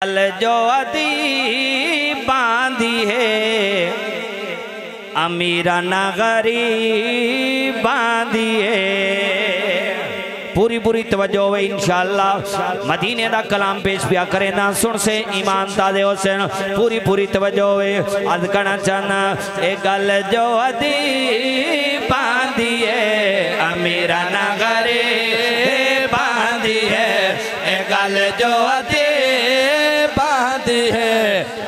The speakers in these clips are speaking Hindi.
जो अदी बांधी है अमीरा नगरी बांधी है। पूरी पूरी तवज्जो है इंशाअल्लाह। मदीने दा कलाम पेश पिया करे ना सुन से ईमान तादे हुसैन पूरी पूरी तवज्जो है। अद करना चाहना ए गल जो अदी बांधी है अमीरा नगरी बांधी है। ए गल जो अदी है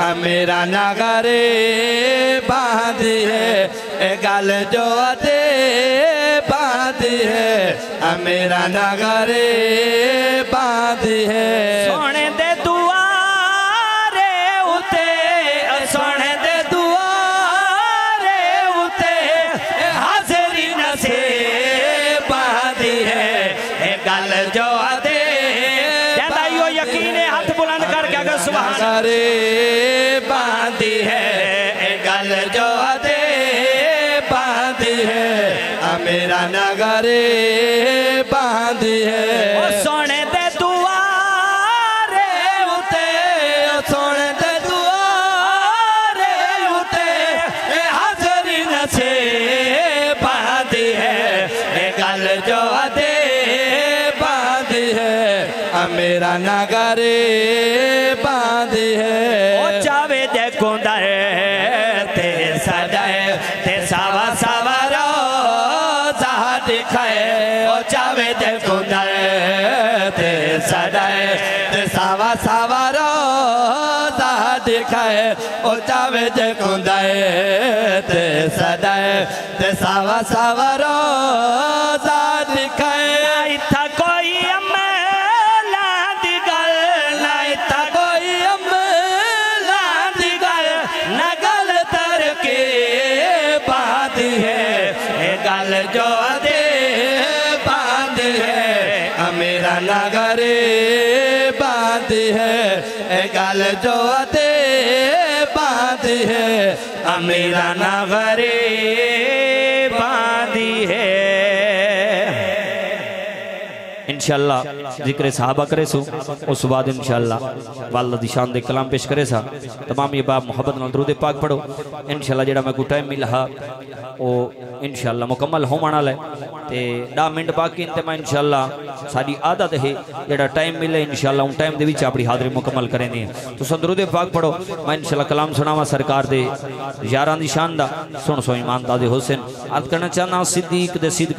अमीरा नगरे बांधी है। ए गल जो अदे बांधी है अमीरा नगरे बांधी है। सोने दे दुआरे उते सोने दे दुआरे उते हाज़री न से बांधी है। ए गल जो अदे ज्यादा यो यकीन है हाथ बुलंद करके अगर सुभान नगरे बांधी है। ए गल जो अदे बांधी है अमीरा नगरे बांधी है। ओ सोने दे दुआरे उते सोने दे दुआरे उते हाज़री न से बांधी है। ए गल जो अदे बांधी है अमीरा नगरे बांधी है। ओ चावे दे कुंदर ते सजाए ते सावा सावा रोज़ा दिखाए। ओ चावे दे कुंदर ते सजाए ते सावा सावा रोज़ा दिखाए। ओ चावे दे कुंदर ते सजाए ते सावा सावा रोज़ा दिखाए। इत्था कोई गल जो अदे बांधी है अमीरा नगरे बांधी है। ए गल जो अदे बांधी है अमीरा नगरे बांधी है। इंशाअल्लाह जिक्र सहाबा करे सो उस बाद इंशाअल्लाह वाला दी शान दे कलाम पेश करे सा। तमाम ये बाप मोहब्बत नाल दरूद पाक पढ़ो इंशाअल्लाह। जेड़ा मैं को टाइम मिला वो इंशाअल्लाह मुकम्मल होने वाला है ते 10 मिनट बाकी ते मैं इंशाअल्लाह सारी आदत है जेड़ा टाइम मिले इंशाअल्लाह उन टाइम दे विच अपनी हाज़री मुकम्मल करेंगे। तो दरूद पाक पढ़ो मैं इंशाअल्लाह कलाम सुनावा सरकार दे यारां दी शान दा सुन सो ईमान तादे हुसैन। अर्ज करना चाहना सिद्दीक दे सिद्दीक